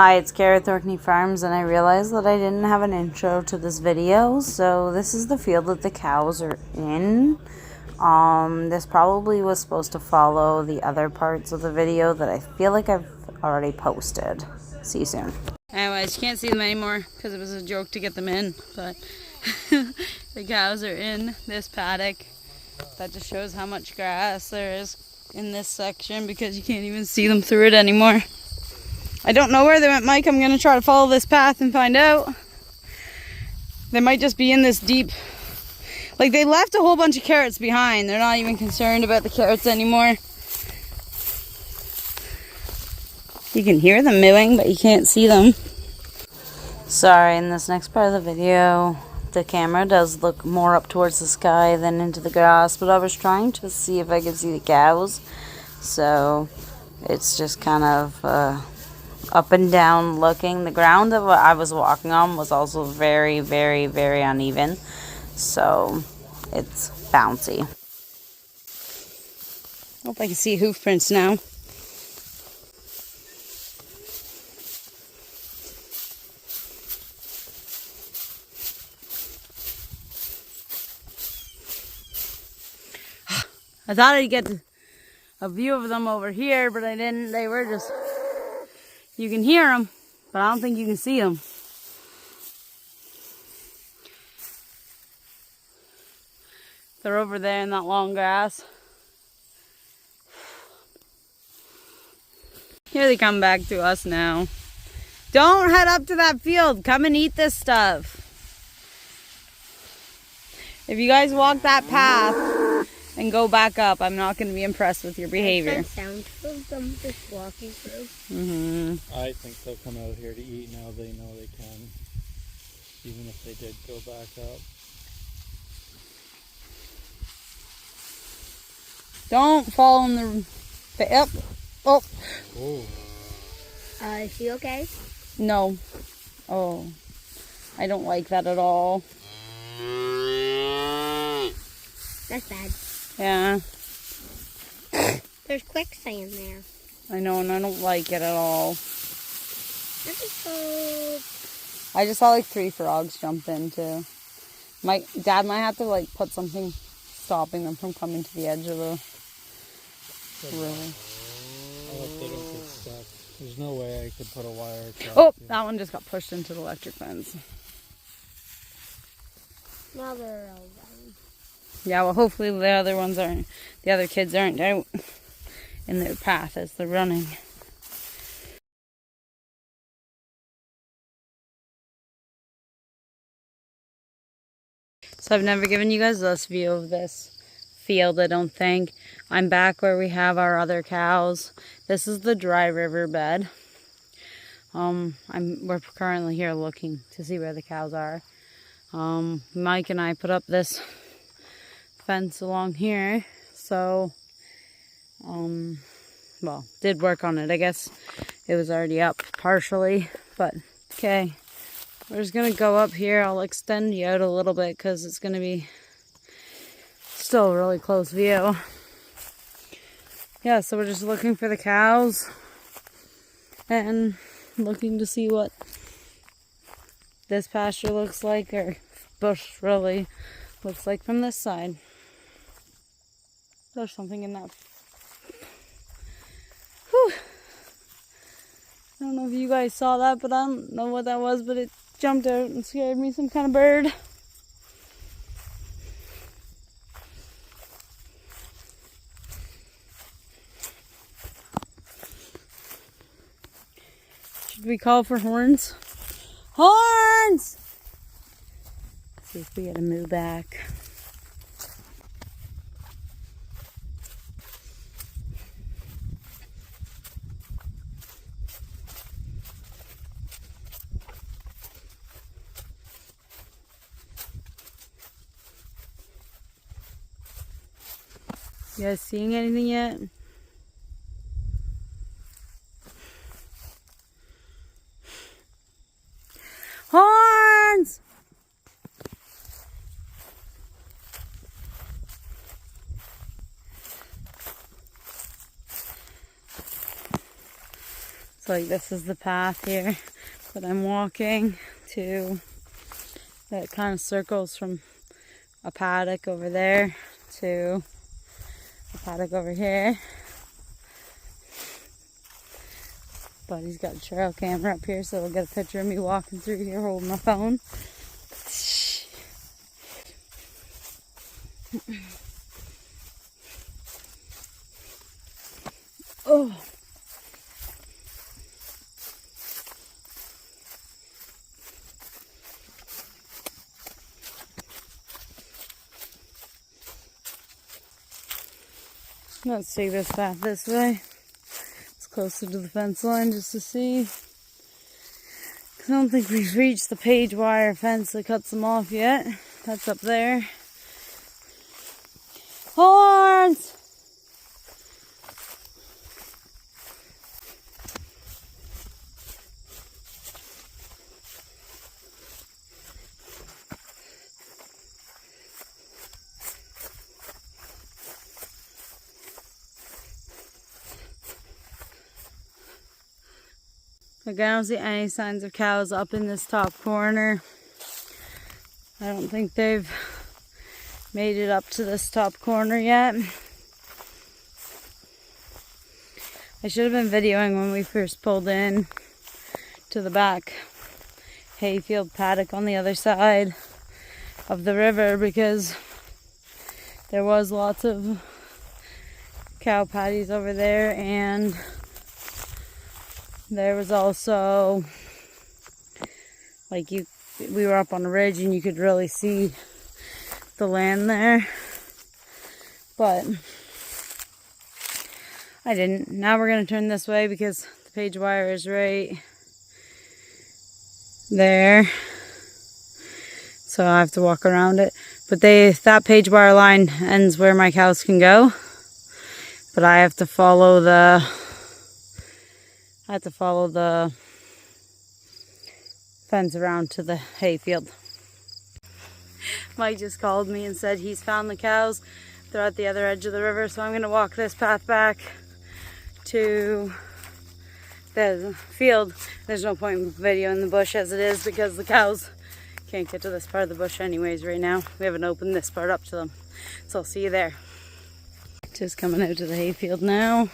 Hi, it's Kara Thorkney Farms, and I realized that I didn't have an intro to this video, so this is the field that the cows are in. This probably was supposed to follow the other parts of the video that I feel like I've already posted. See you soon. Anyways, you can't see them anymore because it was a joke to get them in, but the cows are in this paddock. That just shows how much grass there is in this section because you can't even see them through it anymore. I don't know where they went, Mike. I'm going to try to follow this path and find out. They might just be in this deep... Like, they left a whole bunch of carrots behind. They're not even concerned about the carrots anymore. You can hear them mooing, but you can't see them. Sorry, in this next part of the video, the camera does look more up towards the sky than into the grass, but I was trying to see if I could see the cows. So, it's just kind of... up and down looking. The ground that I was walking on was also very, very, very uneven. So it's bouncy. Hope I can see hoof prints now. I thought I'd get a view of them over here, but I didn't. They were just... You can hear them, but I don't think you can see them. They're over there in that long grass. Here they come back to us now. Don't head up to that field. Come and eat this stuff. If you guys walk that path and go back up, I'm not going to be impressed with your behavior. That sound of them just walking through. I think they'll come out here to eat now. They know they can, even if they did go back up. Don't fall in the... Up. Oh. Oh. Is she okay? No. Oh. I don't like that at all. That's bad. Yeah. There's quicksand there. I know, and I don't like it at all. I just saw like 3 frogs jump in too. My dad might have to like put something stopping them from coming to the edge of the river. I hope they don't get stuck. There's no way I could put a wire across. Oh, that one just got pushed into the electric fence. Now they're all done. Yeah, well, hopefully the other ones aren't, the other kids aren't out in their path as they're running. So I've never given you guys this view of this field, I don't think. I'm back where we have our other cows. This is the dry river bed. We're currently here looking to see where the cows are. Mike and I put up this fence along here, so well, did work on it. I guess it was already up partially, but okay, we're just gonna go up here. I'll extend you out a little bit because it's gonna be still a really close view. Yeah, so we're just looking for the cows and looking to see what this pasture looks like, or bush really looks like from this side. There's something in that. Whew. I don't know if you guys saw that, but I don't know what that was, but it jumped out and scared me. Some kind of bird. Should we call for horns? Horns! Let's see if we gotta move back. You guys seeing anything yet? Horns! Like this is the path here that I'm walking to, that kind of circles from a paddock over there to a paddock over here. But he's got a trail camera up here, so we'll get a picture of me walking through here holding my phone. Oh. Let's take this path this way. It's closer to the fence line just to see. 'Cause I don't think we've reached the page wire fence that cuts them off yet. That's up there. Horns! Like, I don't see any signs of cows up in this top corner. I don't think they've made it up to this top corner yet. I should have been videoing when we first pulled in to the back hayfield paddock on the other side of the river, because there was lots of cow patties over there, and there was also, like, we were up on a ridge and you could really see the land there, but I didn't. Now we're going to turn this way because the page wire is right there, so I have to walk around it. But that page wire line ends where my cows can go, but I have to follow the fence around to the hayfield. Mike just called me and said he's found the cows. They're at the other edge of the river, so I'm going to walk this path back to the field. There's no point in videoing the bush as it is because the cows can't get to this part of the bush anyways right now. We haven't opened this part up to them. So I'll see you there. Just coming out to the hayfield now.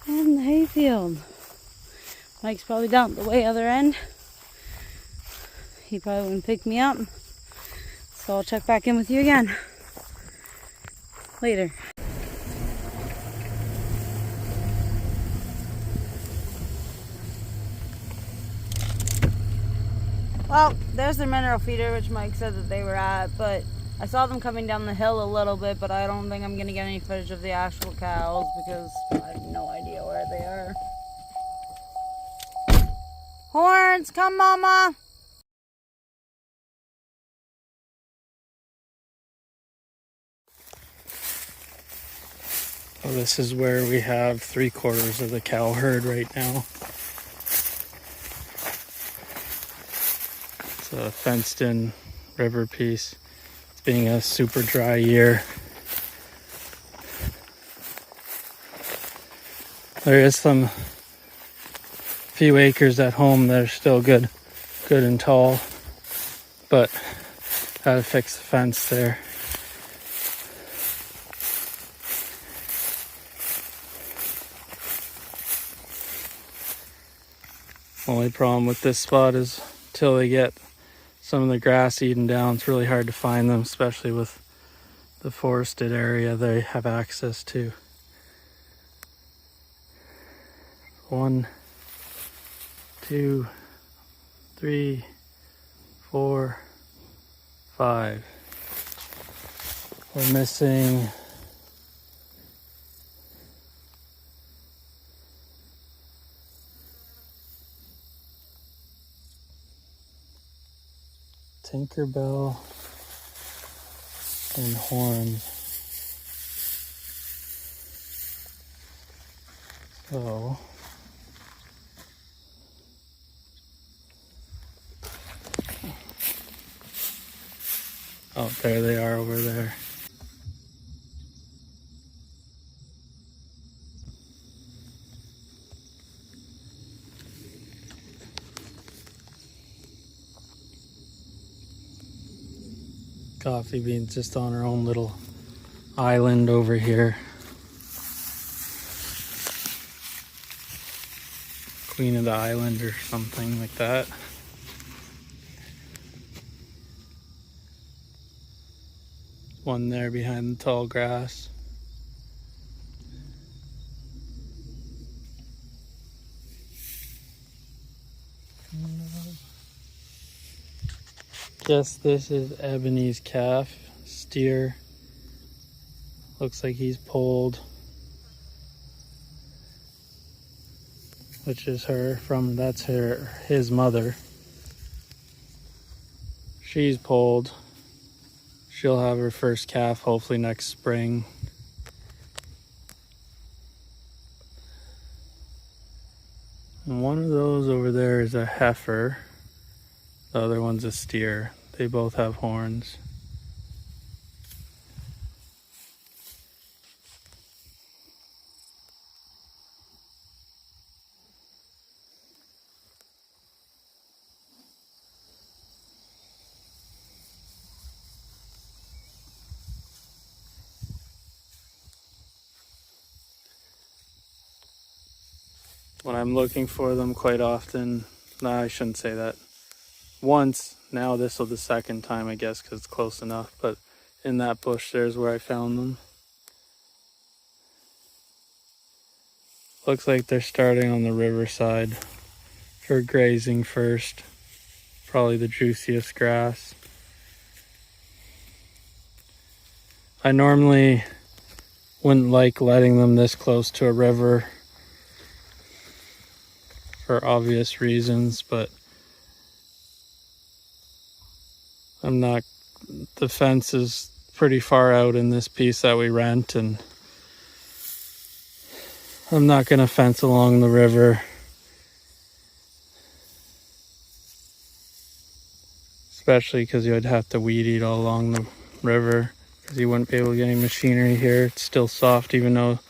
And the hayfield. Mike's probably down at the way other end. He probably wouldn't pick me up. So I'll check back in with you again later. Well, there's their mineral feeder, which Mike said that they were at, but I saw them coming down the hill a little bit, but I don't think I'm going to get any footage of the actual cows because I have no idea where they are. Horns, come mama! Well, this is where we have 3/4 of the cow herd right now. It's a fenced in river piece. It's being a super dry year. There is some few acres at home that are still good and tall, but gotta fix the fence there. Only problem with this spot is till they get some of the grass eaten down, it's really hard to find them, especially with the forested area they have access to. 1, 2, 3, 4, 5. We're missing Tinkerbell and Horns. So Oh, there they are over there. Coffee beans just on her own little island over here. Queen of the island or something like that. One there behind the tall grass. Guess this is Ebony's calf, steer. Looks like he's pulled, which is that's his mother. She's pulled. She'll have her first calf hopefully next spring. And one of those over there is a heifer. The other one's a steer. They both have horns. When I'm looking for them quite often, no, I shouldn't say that. Once, now this will the second time I guess because it's close enough, but in that bush there's where I found them. Looks like they're starting on the riverside for grazing first. Probably the juiciest grass. I normally wouldn't like letting them this close to a river for obvious reasons, but the fence is pretty far out in this piece that we rent, and I'm not gonna fence along the river. Especially because you'd have to weed eat all along the river because you wouldn't be able to get any machinery here. It's still soft even though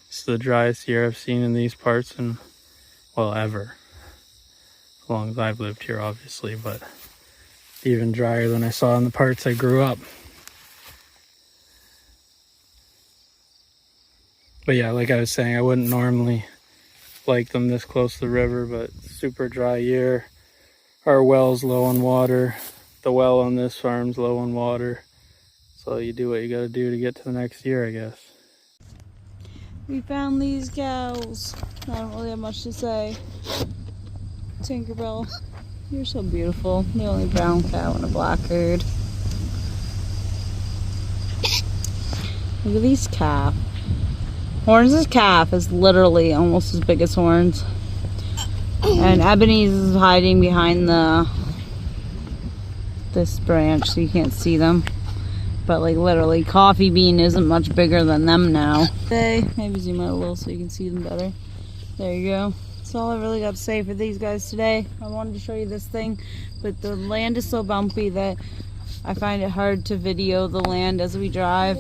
it's the driest year I've seen in these parts and, well, ever. As long as I've lived here, obviously, but even drier than I saw in the parts I grew up. But yeah, like I was saying, I wouldn't normally like them this close to the river, but super dry year. Our well's low on water. The well on this farm's low on water. So you do what you gotta do to get to the next year, I guess. We found these cows. I don't really have much to say. Tinkerbell, you're so beautiful. The only brown cow and a black herd. Look at these calf. Horns' calf is literally almost as big as Horns. And Ebony's is hiding behind this branch so you can't see them. But like literally, Coffee Bean isn't much bigger than them now. Okay, maybe zoom out a little so you can see them better. There you go. That's all I really got to say for these guys today. I wanted to show you this thing, but the land is so bumpy that I find it hard to video the land as we drive.